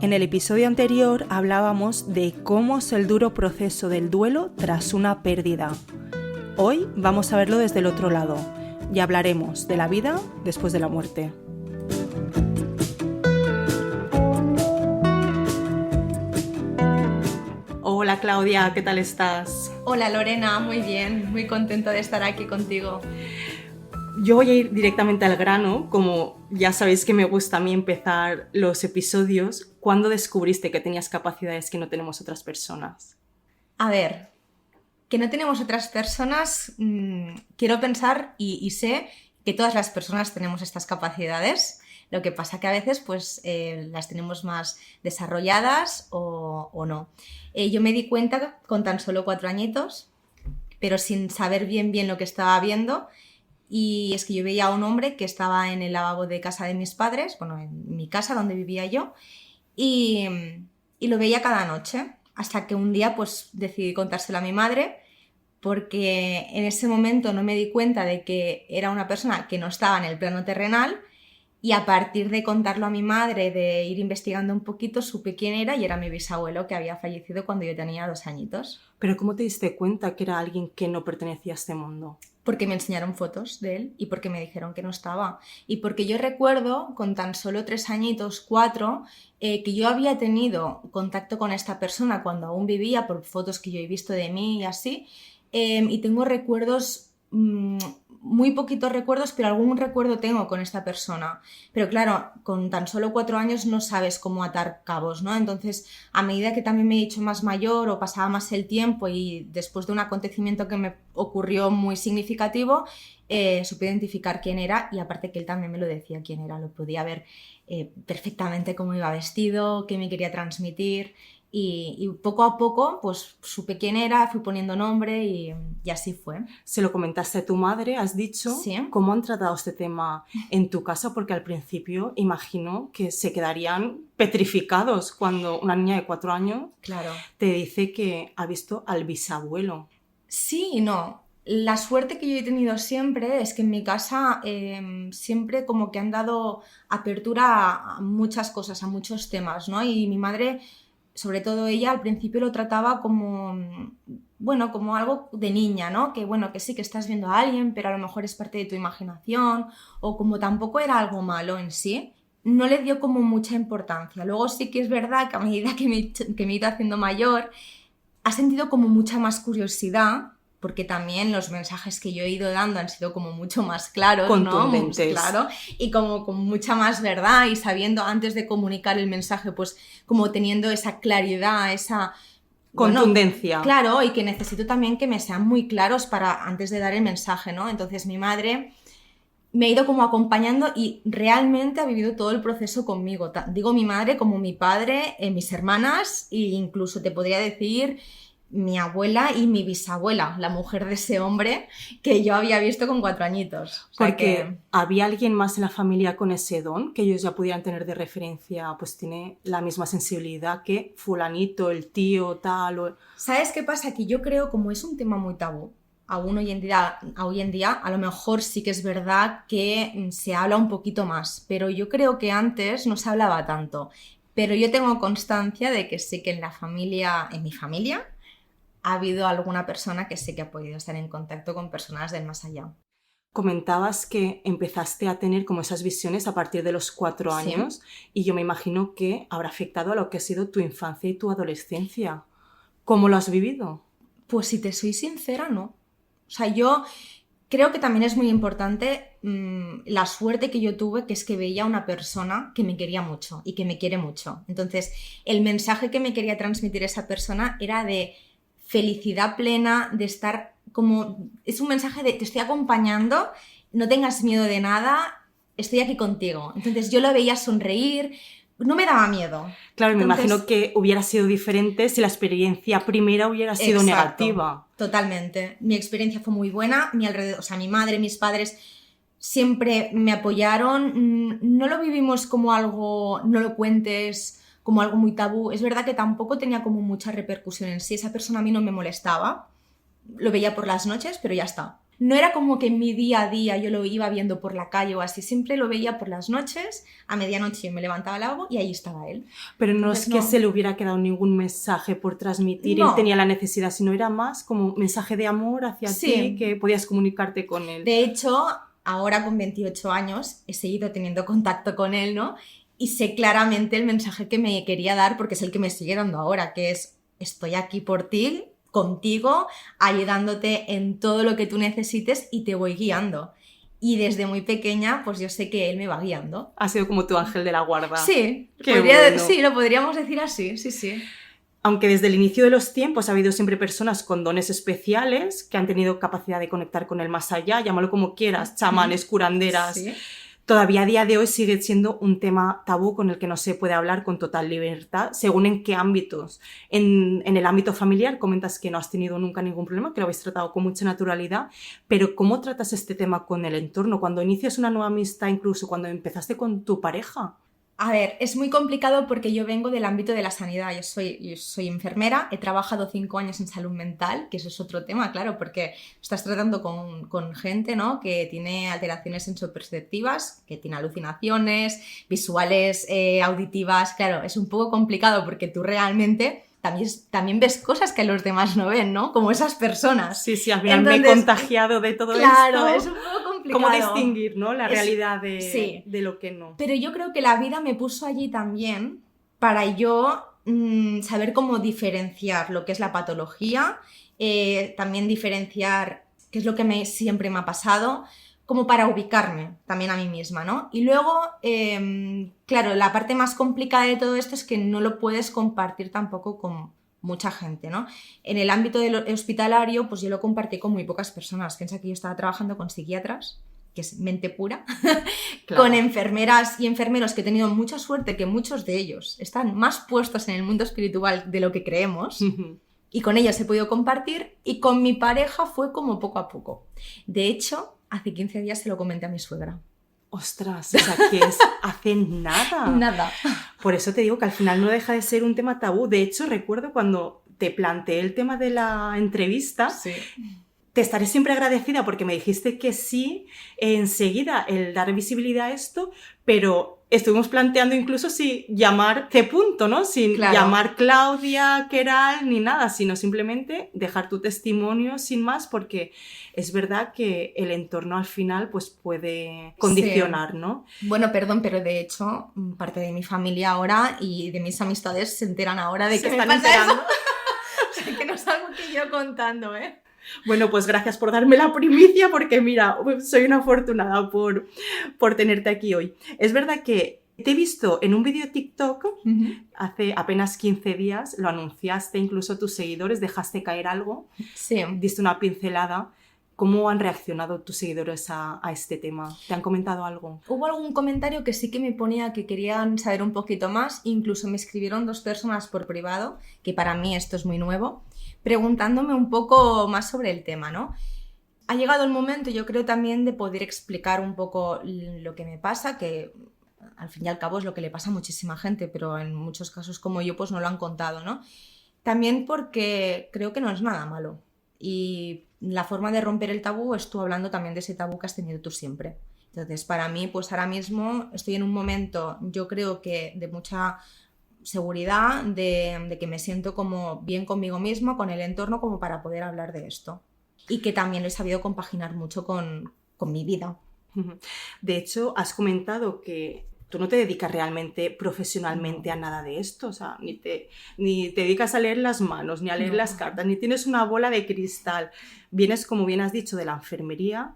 En el episodio anterior hablábamos de cómo es el duro proceso del duelo tras una pérdida. Hoy vamos a verlo desde el otro lado y hablaremos de la vida después de la muerte. Hola Claudia, ¿qué tal estás? Hola Lorena, muy bien, muy contenta de estar aquí contigo. Yo voy a ir directamente al grano, como ya sabéis que me gusta a mí empezar los episodios. ¿Cuándo descubriste que tenías capacidades que no tenemos otras personas? A ver, que no tenemos otras personas, quiero pensar y sé que todas las personas tenemos estas capacidades. Lo que pasa que a veces pues, las tenemos más desarrolladas o no. Yo me di cuenta con tan solo 4 añitos, pero sin saber bien lo que estaba viendo. Y es que yo veía a un hombre que estaba en el lavabo de casa de mis padres, bueno, en mi casa donde vivía yo, y lo veía cada noche, hasta que un día pues decidí contárselo a mi madre, porque en ese momento no me di cuenta de que era una persona que no estaba en el plano terrenal, y a partir de contarlo a mi madre, de ir investigando un poquito, supe quién era y era mi bisabuelo, que había fallecido cuando yo tenía 2 añitos. ¿Pero cómo te diste cuenta que era alguien que no pertenecía a este mundo? Porque me enseñaron fotos de él y porque me dijeron que no estaba. Y porque yo recuerdo, con tan solo 3 añitos, 4, que yo había tenido contacto con esta persona cuando aún vivía, por fotos que yo he visto de mí y así, y tengo recuerdos, muy poquitos recuerdos, pero algún recuerdo tengo con esta persona. Pero claro, con tan solo 4 años no sabes cómo atar cabos, ¿no? Entonces, a medida que también me he hecho más mayor o pasaba más el tiempo y después de un acontecimiento que me ocurrió muy significativo, supe identificar quién era, y aparte que él también me lo decía quién era, lo podía ver perfectamente cómo iba vestido, qué me quería transmitir. Y poco a poco pues supe quién era, fui poniendo nombre y así fue. ¿Se lo comentaste a tu madre, has dicho? Sí. ¿Cómo han tratado este tema en tu casa? Porque al principio imagino que se quedarían petrificados cuando una niña de 4 años Claro. te dice que ha visto al bisabuelo. Sí y no. La suerte que yo he tenido siempre es que en mi casa siempre como que han dado apertura a muchas cosas, a muchos temas, ¿no? Y mi madre, sobre todo ella, al principio lo trataba como, bueno, como algo de niña, ¿no? Que bueno, que sí, que estás viendo a alguien, pero a lo mejor es parte de tu imaginación, o como tampoco era algo malo en sí, no le dio como mucha importancia. Luego sí que es verdad que a medida que me he ido haciendo mayor, ha sentido como mucha más curiosidad, porque también los mensajes que yo he ido dando han sido como mucho más claros, contundentes, ¿no? Claro, y como con mucha más verdad, y sabiendo antes de comunicar el mensaje, pues como teniendo esa claridad, esa contundencia. Bueno, claro, y que necesito también que me sean muy claros para antes de dar el mensaje, ¿no? Entonces mi madre me ha ido como acompañando y realmente ha vivido todo el proceso conmigo. Digo mi madre como mi padre, mis hermanas, e incluso te podría decir mi abuela y mi bisabuela, la mujer de ese hombre que yo había visto con 4 añitos. O sea Porque ¿había alguien más en la familia con ese don que ellos ya pudieran tener de referencia? Pues tiene la misma sensibilidad que fulanito, el tío, tal. ¿Sabes qué pasa? Que yo creo, como es un tema muy tabú, aún hoy en día, a lo mejor sí que es verdad que se habla un poquito más, pero yo creo que antes no se hablaba tanto. Pero yo tengo constancia de que sí que en mi familia, ha habido alguna persona que sí que ha podido estar en contacto con personas del más allá. Comentabas que empezaste a tener como esas visiones a partir de los 4 años, sí. Y yo me imagino que habrá afectado a lo que ha sido tu infancia y tu adolescencia. ¿Cómo lo has vivido? Pues si te soy sincera, no. O sea, yo creo que también es muy importante la suerte que yo tuve, que es que veía a una persona que me quería mucho y que me quiere mucho. Entonces, el mensaje que me quería transmitir esa persona era de felicidad plena, de estar como... Es un mensaje de te estoy acompañando, no tengas miedo de nada, estoy aquí contigo. Entonces yo lo veía sonreír, no me daba miedo. Claro, me imagino que hubiera sido diferente si la experiencia primera hubiera sido negativa. Totalmente. Mi experiencia fue muy buena, mi alrededor, o sea, mi madre, mis padres siempre me apoyaron, no lo vivimos como algo, no lo cuentes, como algo muy tabú. Es verdad que tampoco tenía como mucha repercusión en sí, esa persona a mí no me molestaba, lo veía por las noches, pero ya está. no era como que en mi día a día yo lo iba viendo por la calle o así, siempre lo veía por las noches, a medianoche me levantaba al lavabo y ahí estaba él. Pero no Entonces, es que se le hubiera quedado ningún mensaje por transmitir, No. él tenía la necesidad, sino era más como mensaje de amor hacia Sí. ti, que podías comunicarte con él. De hecho, ahora con 28 años he seguido teniendo contacto con él, ¿no? Y sé claramente el mensaje que me quería dar porque es el que me sigue dando ahora, que es: estoy aquí por ti, contigo, ayudándote en todo lo que tú necesites y te voy guiando. Y desde muy pequeña, pues yo sé que él me va guiando. Ha sido como tu ángel de la guarda. Sí, Bueno. Sí, lo podríamos decir así, sí. Aunque desde el inicio de los tiempos ha habido siempre personas con dones especiales que han tenido capacidad de conectar con el más allá, llámalo como quieras, chamanes, curanderas. Sí. Todavía a día de hoy sigue siendo un tema tabú con el que no se puede hablar con total libertad, según en qué ámbitos. En el ámbito familiar comentas que no has tenido nunca ningún problema, que lo habéis tratado con mucha naturalidad, pero ¿cómo tratas este tema con el entorno? Cuando inicias una nueva amistad, incluso cuando empezaste con tu pareja. A ver, es muy complicado porque yo vengo del ámbito de la sanidad. Yo soy enfermera, he trabajado 5 años en salud mental, que eso es otro tema, claro, porque estás tratando con gente, ¿no?, que tiene alteraciones sensoperceptivas, que tiene alucinaciones, visuales, auditivas. Claro, es un poco complicado porque tú realmente también ves cosas que los demás no ven, ¿no? Como esas personas. Sí, al final me he contagiado de todo esto. Claro, es un poco complicado. ¿Cómo distinguir, ¿no?, la realidad de lo que no? Pero yo creo que la vida me puso allí también para yo saber cómo diferenciar lo que es la patología, también diferenciar qué es lo que siempre me ha pasado, como para ubicarme también a mí misma, ¿no? Y luego, claro, la parte más complicada de todo esto es que no lo puedes compartir tampoco con mucha gente, ¿no? En el ámbito del hospitalario, pues yo lo compartí con muy pocas personas. Piensa que yo estaba trabajando con psiquiatras, que es mente pura, claro, con enfermeras y enfermeros que he tenido mucha suerte, que muchos de ellos están más puestos en el mundo espiritual de lo que creemos. Y con ellos he podido compartir, y con mi pareja fue como poco a poco. De hecho, hace 15 días se lo comenté a mi suegra. Ostras, o sea, que hace nada. Nada. Por eso te digo que al final no deja de ser un tema tabú. De hecho, recuerdo cuando te planteé el tema de la entrevista, sí, te estaré siempre agradecida porque me dijiste que sí, enseguida el dar visibilidad a esto, pero estuvimos planteando incluso si llamar C. ¿no? Sin llamar Claudia, Queral, ni nada, sino simplemente dejar tu testimonio sin más, porque es verdad que el entorno al final pues puede condicionar, ¿no? Bueno, perdón, pero de hecho parte de mi familia ahora y de mis amistades se enteran ahora de que me pasa eso. O sea, que no es algo que yo contando, ¿eh? Bueno, pues gracias por darme la primicia, porque mira, soy una afortunada por tenerte aquí hoy. Es verdad que te he visto en un vídeo TikTok hace apenas 15 días, lo anunciaste incluso a tus seguidores, dejaste caer algo, diste una pincelada. ¿Cómo han reaccionado tus seguidores a este tema? ¿Te han comentado algo? Hubo algún comentario que sí que me ponía que querían saber un poquito más, incluso me escribieron 2 personas por privado, que para mí esto es muy nuevo, preguntándome un poco más sobre el tema, ¿no? Ha llegado el momento, yo creo, también de poder explicar un poco lo que me pasa, que al fin y al cabo es lo que le pasa a muchísima gente, pero en muchos casos como yo pues no lo han contado, ¿no? También porque creo que no es nada malo. Y la forma de romper el tabú es tú hablando también de ese tabú que has tenido tú siempre. Entonces, para mí, pues ahora mismo estoy en un momento, yo creo que de mucha seguridad, de que me siento como bien conmigo misma, con el entorno, como para poder hablar de esto. Y que también lo he sabido compaginar mucho con mi vida. De hecho, has comentado que tú no te dedicas realmente profesionalmente a nada de esto, o sea, ni te dedicas a leer las manos, ni a leer las cartas, ni tienes una bola de cristal. Vienes, como bien has dicho, de la enfermería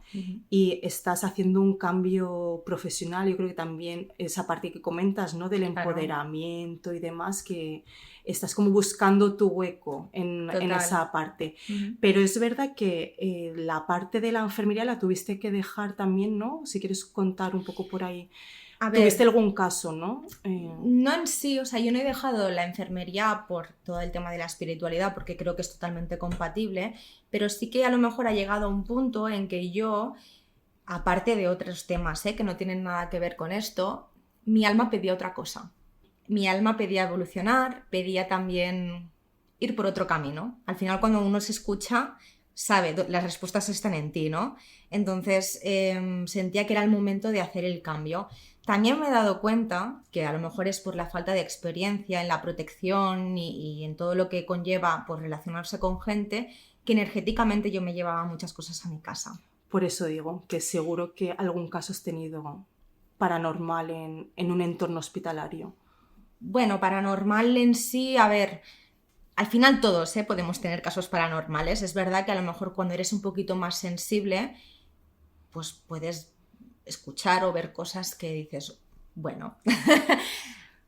y estás haciendo un cambio profesional. Yo creo que también esa parte que comentas, ¿no?, del empoderamiento y demás, que estás como buscando tu hueco en esa parte. Pero es verdad que la parte de la enfermería la tuviste que dejar también, ¿no? Si quieres contar un poco por ahí. ¿Tuviste algún caso, no? No en sí, o sea, yo no he dejado la enfermería por todo el tema de la espiritualidad, porque creo que es totalmente compatible, pero sí que a lo mejor ha llegado a un punto en que yo, aparte de otros temas que no tienen nada que ver con esto, mi alma pedía otra cosa. Mi alma pedía evolucionar, pedía también ir por otro camino. Al final, cuando uno se escucha, sabe, las respuestas están en ti, ¿no? Entonces sentía que era el momento de hacer el cambio. También me he dado cuenta que a lo mejor es por la falta de experiencia en la protección y en todo lo que conlleva por relacionarse con gente, que energéticamente yo me llevaba muchas cosas a mi casa. Por eso digo que seguro que algún caso has tenido paranormal en un entorno hospitalario. Bueno, paranormal en sí, a ver, al final todos podemos tener casos paranormales. Es verdad que a lo mejor cuando eres un poquito más sensible, pues puedes escuchar o ver cosas que dices, bueno,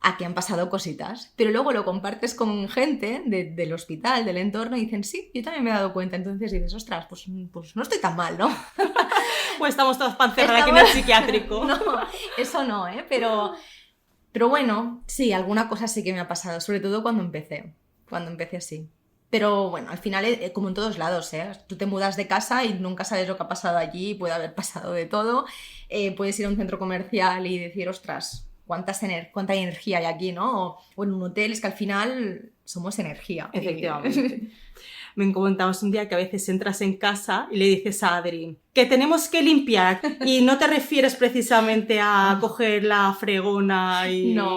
aquí han pasado cositas. Pero luego lo compartes con gente del hospital, del entorno, y dicen, sí, yo también me he dado cuenta. Entonces dices, ostras, pues no estoy tan mal, ¿no? Pues estamos todas para encerrar aquí en el psiquiátrico. No, eso no, pero bueno, sí, alguna cosa sí que me ha pasado, sobre todo cuando empecé así. Pero bueno, al final, como en todos lados, tú te mudas de casa y nunca sabes lo que ha pasado allí, puede haber pasado de todo. Puedes ir a un centro comercial y decir, ostras, cuánta energía hay aquí, ¿no? O en un hotel, es que al final somos energía. Efectivamente. Me comentabas un día que a veces entras en casa y le dices a Adri que tenemos que limpiar y no te refieres precisamente a coger la fregona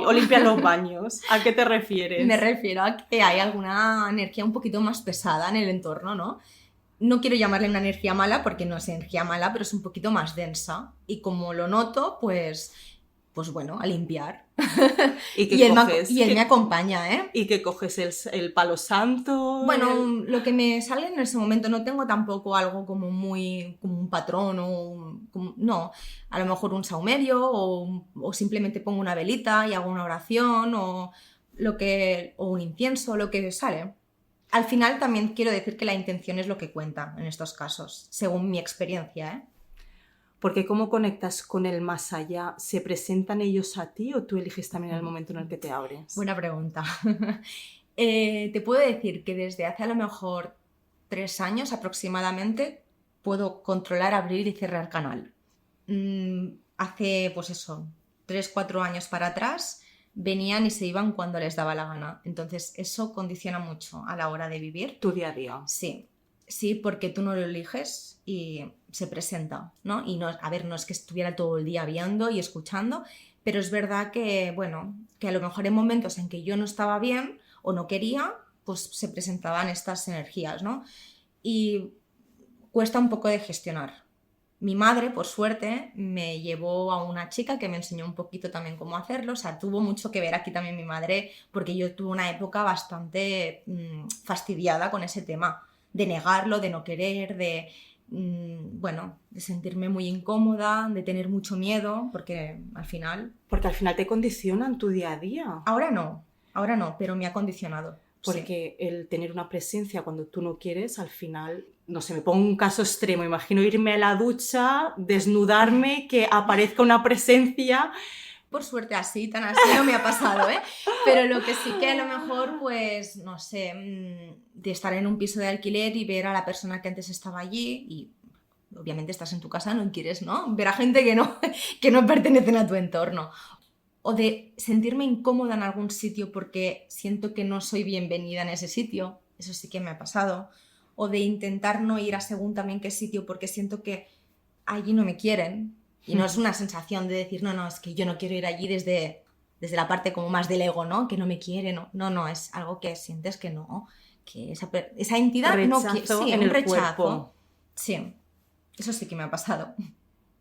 o limpiar los baños. ¿A qué te refieres? Me refiero a que hay alguna energía un poquito más pesada en el entorno, ¿no? No quiero llamarle una energía mala porque no es energía mala, pero es un poquito más densa. Y como lo noto, pues bueno, a limpiar. Y él me acompaña, ¿eh? ¿Y que coges el palo santo? Bueno, lo que me sale en ese momento, no tengo tampoco algo como un patrón no, a lo mejor un saumerio o simplemente pongo una velita y hago una oración o un incienso, lo que sale. Al final también quiero decir que la intención es lo que cuenta en estos casos, según mi experiencia, ¿eh? Porque ¿cómo conectas con el más allá? ¿Se presentan ellos a ti o tú eliges también el momento en el que te abres? Buena pregunta. Te puedo decir que desde hace a lo mejor 3 años aproximadamente puedo controlar, abrir y cerrar canal. Hace, pues eso, 3-4 años para atrás venían y se iban cuando les daba la gana. Entonces eso condiciona mucho a la hora de vivir. Tu día a día. Sí, porque tú no lo eliges y se presenta, ¿no? Y no, a ver, no es que estuviera todo el día viendo y escuchando, pero es verdad que, bueno, que a lo mejor en momentos en que yo no estaba bien o no quería, pues se presentaban estas energías, ¿no? Y cuesta un poco de gestionar. Mi madre, por suerte, me llevó a una chica que me enseñó un poquito también cómo hacerlo. O sea, tuvo mucho que ver aquí también mi madre, porque yo tuve una época bastante fastidiada con ese tema, de negarlo, de no querer, de sentirme muy incómoda, de tener mucho miedo, porque al final... Porque al final te condicionan tu día a día. Ahora no, pero me ha condicionado. Porque el tener una presencia cuando tú no quieres, al final, no sé, me pongo un caso extremo, imagino irme a la ducha, desnudarme, que aparezca una presencia. Por suerte tan así no me ha pasado, ¿eh? Pero lo que sí que a lo mejor, pues, no sé, de estar en un piso de alquiler y ver a la persona que antes estaba allí y obviamente estás en tu casa, no quieres, ¿no? Ver a gente que no pertenecen a tu entorno. O de sentirme incómoda en algún sitio porque siento que no soy bienvenida en ese sitio, eso sí que me ha pasado. O de intentar no ir a según también qué sitio porque siento que allí no me quieren. Y no es una sensación de decir, no, es que yo no quiero ir allí desde la parte como más del ego, ¿no? Que no me quiere, no, es algo que sientes que no, que esa entidad rechazo no quiere. Sí, en un el rechazo. Cuerpo. Sí, eso sí que me ha pasado.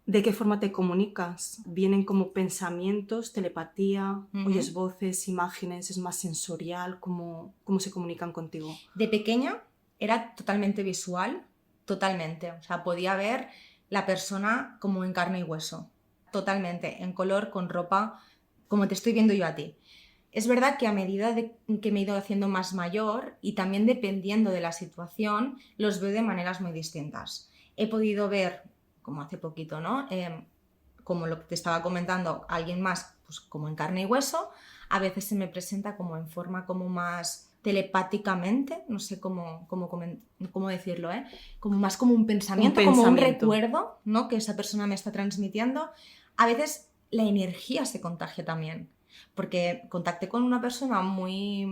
¿De qué forma te comunicas? ¿Vienen como pensamientos, telepatía, oyes voces, imágenes, es más sensorial? ¿Cómo se comunican contigo? De pequeña era totalmente visual, totalmente. O sea, podía ver la persona como en carne y hueso, totalmente, en color, con ropa, como te estoy viendo yo a ti. Es verdad que a medida que me he ido haciendo más mayor y también dependiendo de la situación, los veo de maneras muy distintas. He podido ver, como hace poquito, ¿no? Como lo que te estaba comentando, alguien más, pues como en carne y hueso, a veces se me presenta como en forma como más telepáticamente, no sé cómo decirlo, como más como un pensamiento, como un recuerdo, ¿no? Que esa persona me está transmitiendo. A veces la energía se contagia también, porque contacté con una persona muy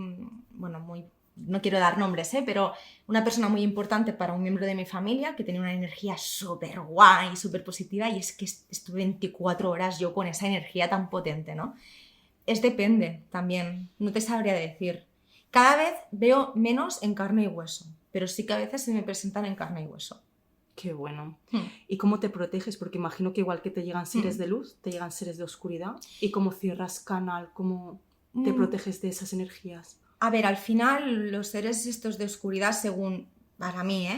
no quiero dar nombres, pero una persona muy importante para un miembro de mi familia que tenía una energía súper guay, súper positiva, y es que estuve 24 horas yo con esa energía tan potente, ¿no? Depende también, no te sabría decir. Cada vez veo menos en carne y hueso, pero sí que a veces se me presentan en carne y hueso. Qué bueno. ¿Y cómo te proteges? Porque imagino que igual que te llegan seres de luz, te llegan seres de oscuridad. ¿Y cómo cierras canal? ¿Cómo te proteges de esas energías? A ver, al final los seres estos de oscuridad, según para mí,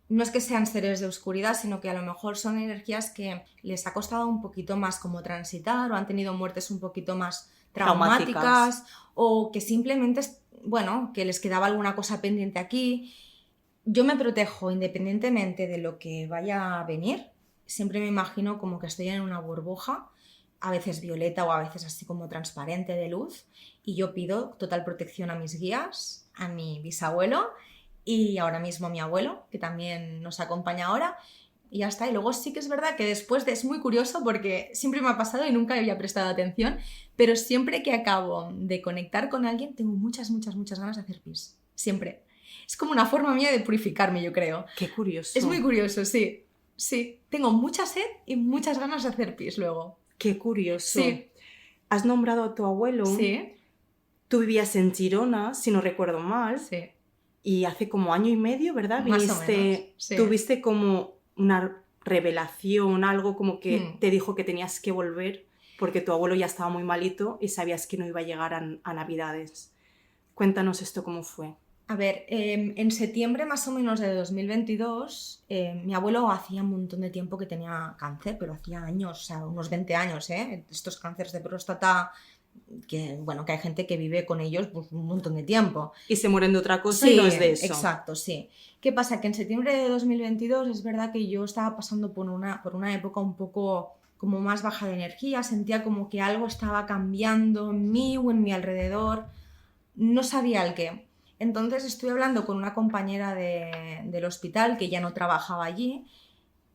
no es que sean seres de oscuridad, sino que a lo mejor son energías que les ha costado un poquito más como transitar o han tenido muertes un poquito más traumáticas o que simplemente, bueno, que les quedaba alguna cosa pendiente aquí. Yo me protejo independientemente de lo que vaya a venir. Siempre me imagino como que estoy en una burbuja, a veces violeta o a veces así como transparente de luz, y yo pido total protección a mis guías, a mi bisabuelo y ahora mismo a mi abuelo, que también nos acompaña ahora, y ya está. Y luego sí que es verdad que después es muy curioso porque siempre me ha pasado y nunca había prestado atención, pero siempre que acabo de conectar con alguien tengo muchas ganas de hacer pis. Siempre. Es como una forma mía de purificarme, yo creo. Qué curioso. Es muy curioso, sí. Sí. Tengo mucha sed y muchas ganas de hacer pis luego. Qué curioso. Sí. ¿Has nombrado a tu abuelo? Sí. Tú vivías en Girona, si no recuerdo mal. Sí. Y hace como año y medio, ¿verdad? Más o menos. Sí. Tuviste como una revelación, algo como que te dijo que tenías que volver porque tu abuelo ya estaba muy malito y sabías que no iba a llegar a Navidades. Cuéntanos esto cómo fue. A ver, en septiembre más o menos de 2022, mi abuelo hacía un montón de tiempo que tenía cáncer, pero hacía años, o sea, unos 20 años, estos cánceres de próstata, que bueno, que hay gente que vive con ellos pues, un montón de tiempo. Y se mueren de otra cosa y no es de eso. Exacto, sí. ¿Qué pasa? Que en septiembre de 2022 es verdad que yo estaba pasando por una época un poco como más baja de energía, sentía como que algo estaba cambiando en mí o en mi alrededor, no sabía el qué. Entonces estuve hablando con una compañera del hospital que ya no trabajaba allí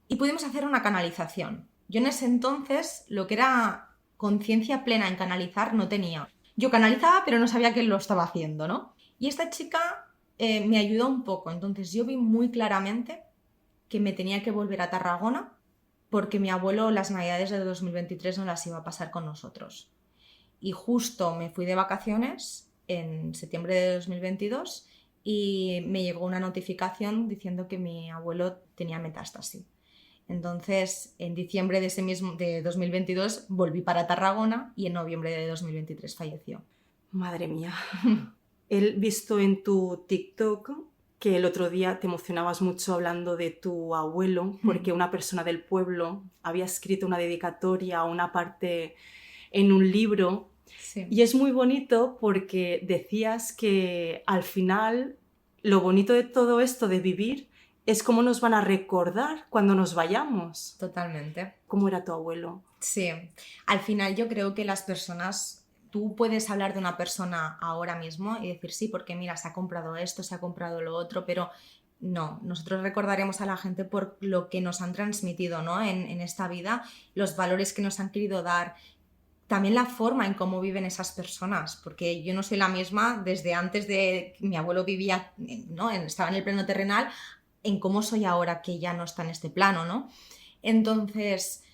y pudimos hacer una canalización. Yo en ese entonces lo que era conciencia plena en canalizar no tenía. Yo canalizaba pero no sabía que lo estaba haciendo, ¿no? Y esta chica me ayudó un poco, entonces yo vi muy claramente que me tenía que volver a Tarragona porque mi abuelo las navidades de 2023 no las iba a pasar con nosotros. Y justo me fui de vacaciones en septiembre de 2022 y me llegó una notificación diciendo que mi abuelo tenía metástasis. Entonces, en diciembre de 2022 volví para Tarragona y en noviembre de 2023 falleció. Madre mía. He visto en tu TikTok que el otro día te emocionabas mucho hablando de tu abuelo porque una persona del pueblo había escrito una dedicatoria o una parte en un libro. Sí. Y es muy bonito porque decías que al final lo bonito de todo esto de vivir es cómo nos van a recordar cuando nos vayamos. Totalmente. ¿Cómo era tu abuelo? Sí, al final yo creo que las personas, tú puedes hablar de una persona ahora mismo y decir sí, porque mira, se ha comprado esto, se ha comprado lo otro, pero no, nosotros recordaremos a la gente por lo que nos han transmitido, ¿no? en esta vida, los valores que nos han querido dar. También la forma en cómo viven esas personas, porque yo no soy la misma desde antes de que mi abuelo vivía, ¿no? Estaba en el plano terrenal, en cómo soy ahora que ya no está en este plano, ¿no? Entonces,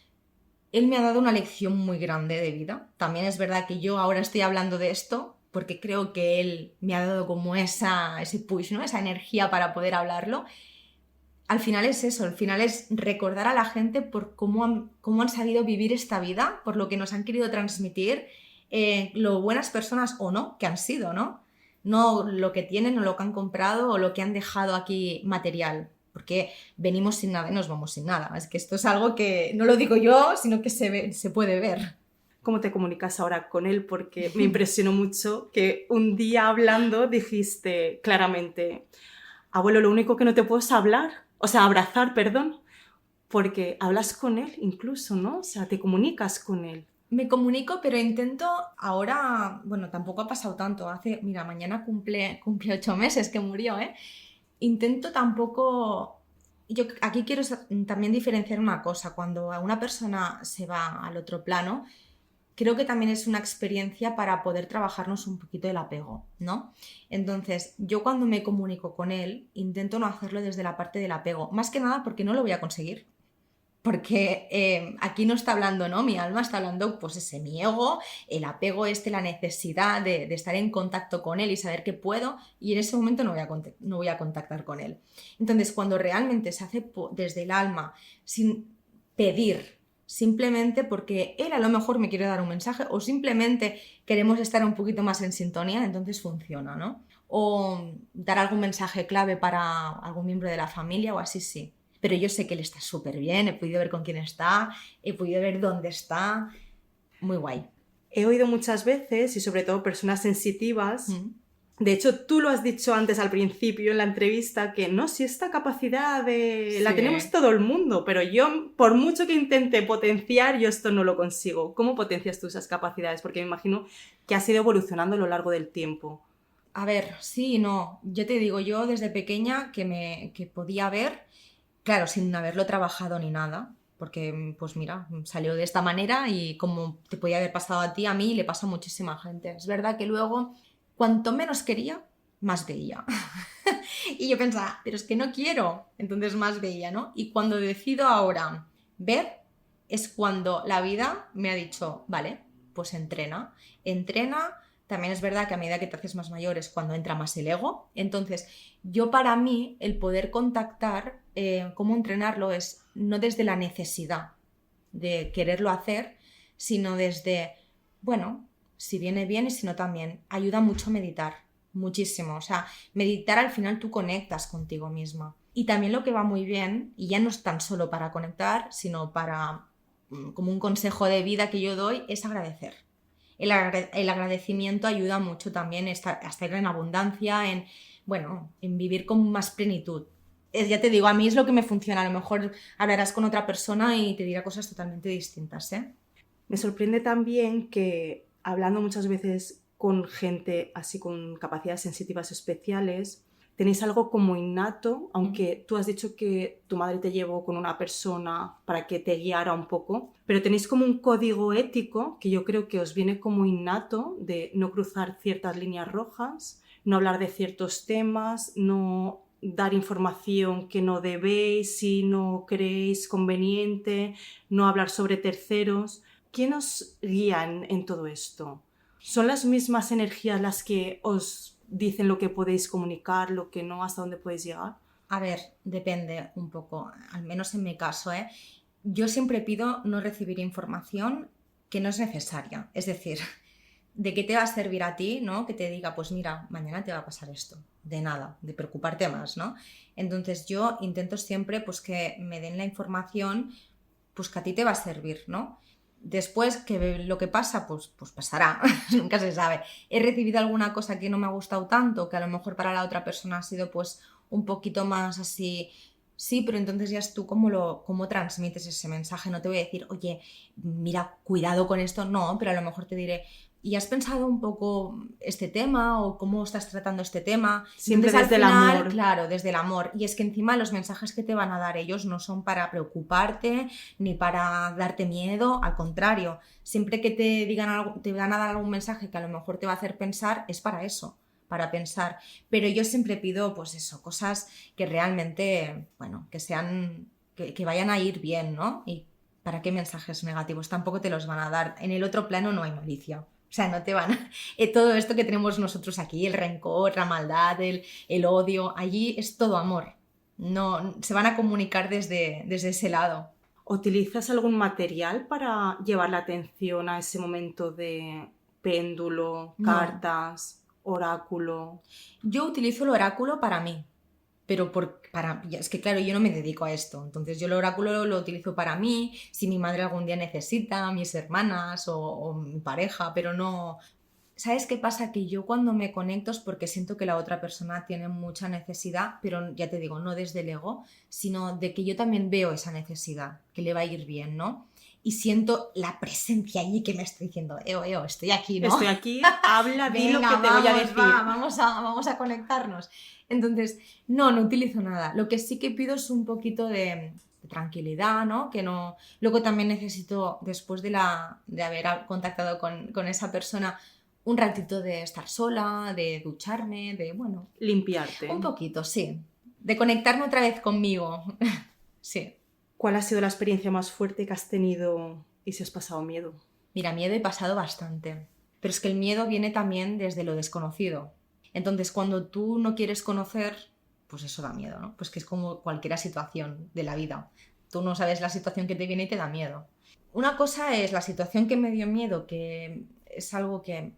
él me ha dado una lección muy grande de vida. También es verdad que yo ahora estoy hablando de esto porque creo que él me ha dado como ese push, ¿no? Esa energía para poder hablarlo. Al final es eso, al final es recordar a la gente por cómo han sabido vivir esta vida, por lo que nos han querido transmitir, lo buenas personas o no que han sido, ¿no? No lo que tienen o lo que han comprado o lo que han dejado aquí material, porque venimos sin nada y nos vamos sin nada. Es que esto es algo que no lo digo yo, sino que se puede ver. ¿Cómo te comunicas ahora con él? Porque me impresionó mucho que un día hablando dijiste claramente, abuelo, lo único que no te puedo es abrazar, perdón, porque hablas con él incluso, ¿no? O sea, te comunicas con él. Me comunico, pero intento ahora, bueno, tampoco ha pasado tanto, mira, mañana cumple 8 meses que murió, Intento tampoco, yo aquí quiero también diferenciar una cosa, cuando una persona se va al otro plano, creo que también es una experiencia para poder trabajarnos un poquito el apego, ¿no? Entonces, yo cuando me comunico con él, intento no hacerlo desde la parte del apego, más que nada porque no lo voy a conseguir. Porque aquí no está hablando, ¿no? Mi alma está hablando, pues ese mi ego, el apego la necesidad de estar en contacto con él y saber que puedo, y en ese momento no voy a contactar con él. Entonces, cuando realmente se hace desde el alma, sin pedir, simplemente porque él a lo mejor me quiere dar un mensaje o simplemente queremos estar un poquito más en sintonía, entonces funciona, ¿no? O dar algún mensaje clave para algún miembro de la familia o así, sí. Pero yo sé que él está súper bien, he podido ver con quién está, he podido ver dónde está, muy guay. He oído muchas veces, y sobre todo personas sensitivas, de hecho tú lo has dicho antes al principio en la entrevista, que no, si esta capacidad la tenemos todo el mundo, pero yo por mucho que intente potenciar, yo esto no lo consigo. ¿Cómo potencias tú esas capacidades? Porque me imagino que has ido evolucionando a lo largo del tiempo. A ver, sí y no. Yo te digo, yo desde pequeña que podía ver, claro, sin haberlo trabajado ni nada, porque pues mira, salió de esta manera y como te podía haber pasado a ti, a mí, le pasa a muchísima gente. Es verdad que luego, cuanto menos quería, más veía. Y yo pensaba, pero es que no quiero, entonces más veía, ¿no? Y cuando decido ahora ver, es cuando la vida me ha dicho, vale, pues entrena. También es verdad que a medida que te haces más mayor es cuando entra más el ego. Entonces, yo para mí, el poder contactar, cómo entrenarlo es no desde la necesidad de quererlo hacer, sino desde, bueno, si viene bien y si no también. Ayuda mucho meditar, muchísimo. O sea, meditar al final tú conectas contigo misma. Y también lo que va muy bien, y ya no es tan solo para conectar, sino para, como un consejo de vida que yo doy, es agradecer. El agradecimiento ayuda mucho también a estar en abundancia, en vivir con más plenitud. Ya te digo, a mí es lo que me funciona. A lo mejor hablarás con otra persona y te dirá cosas totalmente distintas, ¿eh? Me sorprende también que, hablando muchas veces con gente así con capacidades sensitivas especiales, tenéis algo como innato, aunque tú has dicho que tu madre te llevó con una persona para que te guiara un poco, pero tenéis como un código ético que yo creo que os viene como innato de no cruzar ciertas líneas rojas, no hablar de ciertos temas, no dar información que no debéis si no creéis conveniente, no hablar sobre terceros. ¿Quién os guía en todo esto? ¿Son las mismas energías las que os dicen lo que podéis comunicar, lo que no, hasta dónde podéis llegar? A ver, depende un poco, al menos en mi caso, ¿eh? Yo siempre pido no recibir información que no es necesaria. Es decir, ¿de qué te va a servir a ti, ¿no? Que te diga, pues mira, mañana te va a pasar esto. De nada, de preocuparte más, ¿no? Entonces yo intento siempre pues que me den la información pues que a ti te va a servir, ¿no? Después, que lo que pasa, pues pasará, nunca se sabe. He recibido alguna cosa que no me ha gustado tanto, que a lo mejor para la otra persona ha sido pues un poquito más así, sí, pero entonces ya es tú cómo transmites ese mensaje. No te voy a decir, oye, mira, cuidado con esto, no, pero a lo mejor te diré, ¿y has pensado un poco este tema o cómo estás tratando este tema? Siempre entonces, desde al final, el amor. Claro, desde el amor. Y es que encima los mensajes que te van a dar ellos no son para preocuparte ni para darte miedo, al contrario. Siempre que te digan algo, te van a dar algún mensaje que a lo mejor te va a hacer pensar, es para eso, para pensar. Pero yo siempre pido, pues eso, cosas que realmente, que sean, que vayan a ir bien, ¿no? Y ¿para qué mensajes negativos? Tampoco te los van a dar. En el otro plano no hay malicia. O sea, no te van a... todo esto que tenemos nosotros aquí, el rencor, la maldad, el odio, allí es todo amor. No, se van a comunicar desde ese lado. ¿Utilizas algún material para llevar la atención a ese momento de péndulo, cartas, oráculo? Yo utilizo el oráculo para mí. Pero es que claro, yo no me dedico a esto, entonces yo el oráculo lo utilizo para mí, si mi madre algún día necesita, mis hermanas o mi pareja, pero no... ¿Sabes qué pasa? Que yo cuando me conecto es porque siento que la otra persona tiene mucha necesidad, pero ya te digo, no desde el ego, sino de que yo también veo esa necesidad, que le va a ir bien, ¿no? Y siento la presencia allí que me está diciendo, estoy aquí, ¿no? Estoy aquí, habla, di lo que te voy a decir. Vamos a conectarnos. Entonces, no utilizo nada. Lo que sí que pido es un poquito de tranquilidad, ¿no? Que no... Luego también necesito, después de haber contactado con esa persona, un ratito de estar sola, de ducharme, de, bueno... Limpiarte. Un poquito, sí. De conectarme otra vez conmigo. Sí. ¿Cuál ha sido la experiencia más fuerte que has tenido y si has pasado miedo? Mira, miedo he pasado bastante. Pero es que el miedo viene también desde lo desconocido. Entonces, cuando tú no quieres conocer, pues eso da miedo, ¿no? Pues que es como cualquier situación de la vida. Tú no sabes la situación que te viene y te da miedo. Una cosa es la situación que me dio miedo, que es algo que,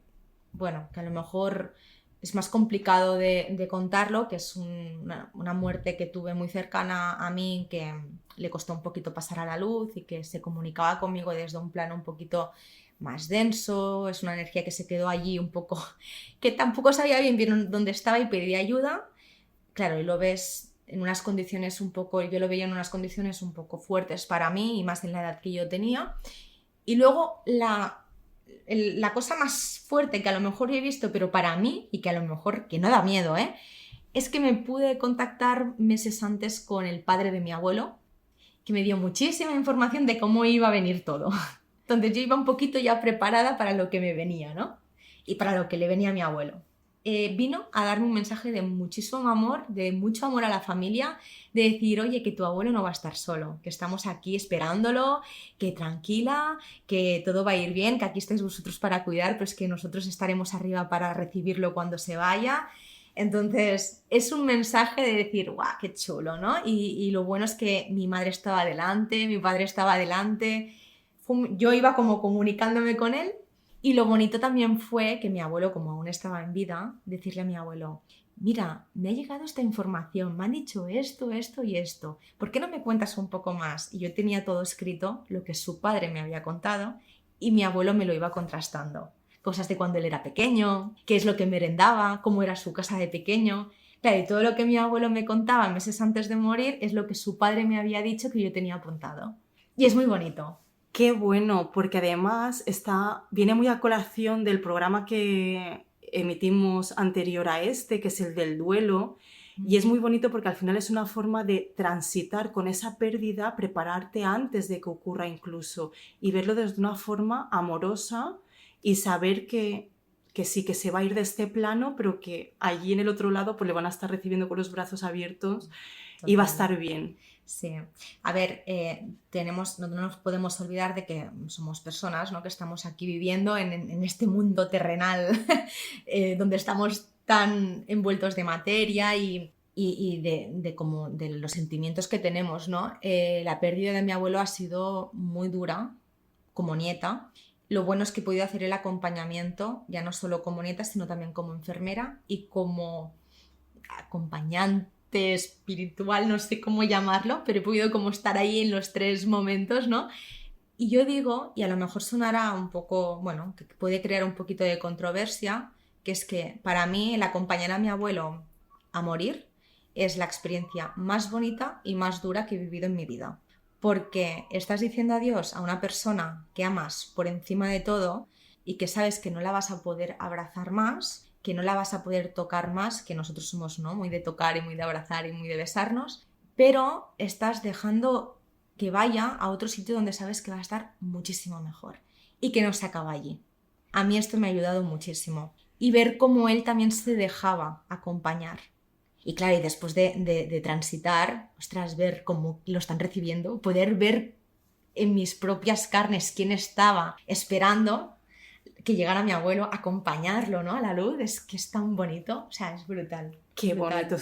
bueno, que a lo mejor es más complicado de contarlo, que es una muerte que tuve muy cercana a mí, que le costó un poquito pasar a la luz y que se comunicaba conmigo desde un plano un poquito más denso, es una energía que se quedó allí un poco, que tampoco sabía bien dónde estaba y pedía ayuda. Claro, y lo ves en unas condiciones un poco, yo lo veía en unas condiciones un poco fuertes para mí y más en la edad que yo tenía. Y luego la cosa más fuerte que a lo mejor he visto, pero para mí, y que a lo mejor que no da miedo, es que me pude contactar meses antes con el padre de mi abuelo, que me dio muchísima información de cómo iba a venir todo. Entonces yo iba un poquito ya preparada para lo que me venía, ¿no? Y para lo que le venía a mi abuelo. Vino a darme un mensaje de muchísimo amor, de mucho amor a la familia, de decir, oye, que tu abuelo no va a estar solo, que estamos aquí esperándolo, que tranquila, que todo va a ir bien, que aquí estáis vosotros para cuidar, pero es que nosotros estaremos arriba para recibirlo cuando se vaya. Entonces, es un mensaje de decir, guau, qué chulo, ¿no? Y lo bueno es que mi madre estaba adelante, mi padre estaba adelante, yo iba como comunicándome con él. Y lo bonito también fue que mi abuelo, como aún estaba en vida, decirle a mi abuelo, mira, me ha llegado esta información, me han dicho esto, esto y esto, ¿por qué no me cuentas un poco más? Y yo tenía todo escrito, lo que su padre me había contado, y mi abuelo me lo iba contrastando. Cosas de cuando él era pequeño, qué es lo que merendaba, cómo era su casa de pequeño. Claro, y todo lo que mi abuelo me contaba meses antes de morir es lo que su padre me había dicho que yo tenía apuntado. Y es muy bonito. Qué bueno, porque además viene muy a colación del programa que emitimos anterior a este, que es el del duelo, y es muy bonito porque al final es una forma de transitar con esa pérdida, prepararte antes de que ocurra incluso, y verlo desde una forma amorosa y saber que sí, que se va a ir de este plano, pero que allí en el otro lado pues le van a estar recibiendo con los brazos abiertos. Total. Y va a estar bien. Sí, a ver, no nos podemos olvidar de que somos personas, ¿no? Que estamos aquí viviendo en este mundo terrenal donde estamos tan envueltos de materia y de los sentimientos que tenemos, ¿no? La pérdida de mi abuelo ha sido muy dura como nieta. Lo bueno es que he podido hacer el acompañamiento, ya no solo como nieta, sino también como enfermera y como acompañante espiritual, no sé cómo llamarlo, pero he podido como estar ahí en los tres momentos, ¿no? Y yo digo, y a lo mejor sonará un poco, bueno, que puede crear un poquito de controversia, que es que para mí el acompañar a mi abuelo a morir es la experiencia más bonita y más dura que he vivido en mi vida. Porque estás diciendo adiós a una persona que amas por encima de todo y que sabes que no la vas a poder abrazar más, que no la vas a poder tocar más, que nosotros somos, ¿no?, muy de tocar y muy de abrazar y muy de besarnos, pero estás dejando que vaya a otro sitio donde sabes que va a estar muchísimo mejor y que no se acaba allí. A mí esto me ha ayudado muchísimo. Y ver cómo él también se dejaba acompañar. Y claro, y después de transitar, ostras, ver cómo lo están recibiendo, poder ver en mis propias carnes quién estaba esperando que llegara mi abuelo, acompañarlo, ¿no?, a la luz, es que es tan bonito, o sea, es brutal. Qué brutal. bonito,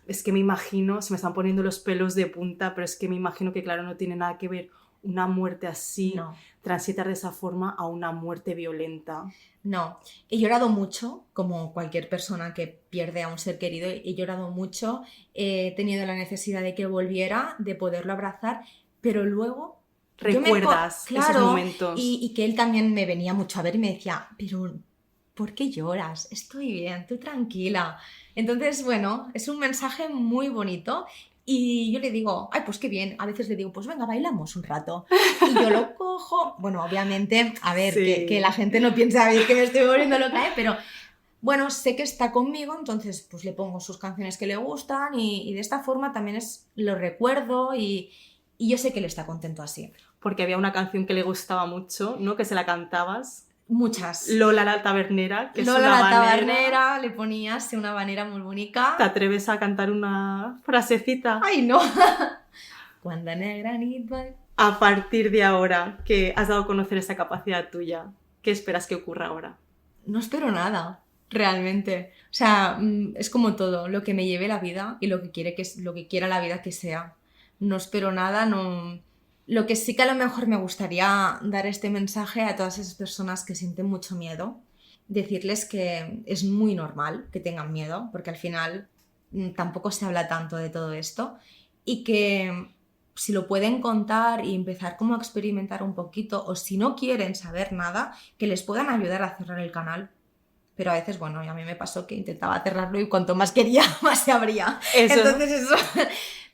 es que me imagino, se me están poniendo los pelos de punta, pero es que me imagino que claro, no tiene nada que ver una muerte así, no. Transitar de esa forma a una muerte violenta. No, he llorado mucho, como cualquier persona que pierde a un ser querido, he llorado mucho, he tenido la necesidad de que volviera, de poderlo abrazar, pero luego... ¿Recuerdas esos momentos? Y que él también me venía mucho a ver y me decía, pero ¿por qué lloras? Estoy bien, tú tranquila. Entonces, bueno, es un mensaje muy bonito y yo le digo, ay, pues qué bien. A veces le digo, pues venga, bailamos un rato. Y yo lo cojo, bueno, obviamente, a ver, sí, que la gente no piense a ver que me estoy volviendo loca, pero bueno, sé que está conmigo, entonces pues le pongo sus canciones que le gustan y de esta forma también lo recuerdo y Y yo sé que él está contento así. Porque había una canción que le gustaba mucho, ¿no? Que se la cantabas. Muchas. Lola la tabernera, que Lola es una la habanera. tabernera, le ponías una habanera muy bonita. ¿Te atreves a cantar una frasecita? ¡Ay, no! Cuando negra nit va... A partir de ahora que has dado a conocer esa capacidad tuya, ¿qué esperas que ocurra ahora? No espero nada, realmente. O sea, es como todo, lo que me lleve la vida y lo que quiera la vida que sea. No espero nada, no... Lo que sí que a lo mejor me gustaría dar este mensaje a todas esas personas que sienten mucho miedo, decirles que es muy normal que tengan miedo, porque al final tampoco se habla tanto de todo esto, y que si lo pueden contar y empezar como a experimentar un poquito, o si no quieren saber nada, que les puedan ayudar a cerrar el canal. Pero a veces, bueno, a mí me pasó que intentaba cerrarlo y cuanto más quería, más se abría. Eso. Entonces eso...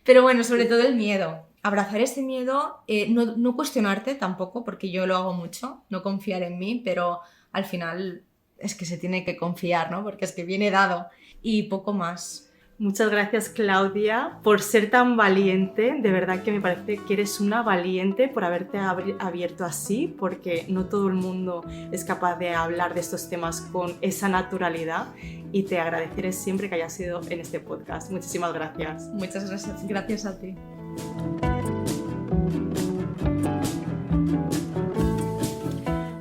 Pero bueno, sobre todo el miedo. Abrazar ese miedo, no cuestionarte tampoco, porque yo lo hago mucho, no confiar en mí, pero al final es que se tiene que confiar, ¿no? Porque es que viene dado. Y poco más. Muchas gracias, Claudia, por ser tan valiente. De verdad que me parece que eres una valiente por haberte abierto así, porque no todo el mundo es capaz de hablar de estos temas con esa naturalidad, y te agradeceré siempre que hayas sido en este podcast. Muchísimas gracias. Muchas gracias. Gracias a ti.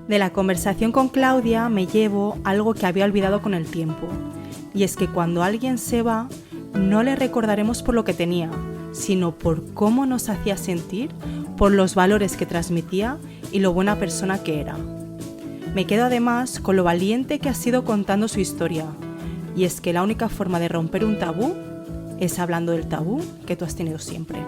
De la conversación con Claudia me llevo algo que había olvidado con el tiempo, y es que cuando alguien se va, no le recordaremos por lo que tenía, sino por cómo nos hacía sentir, por los valores que transmitía y lo buena persona que era. Me quedo además con lo valiente que ha sido contando su historia, y es que la única forma de romper un tabú es hablando del tabú que tú has tenido siempre.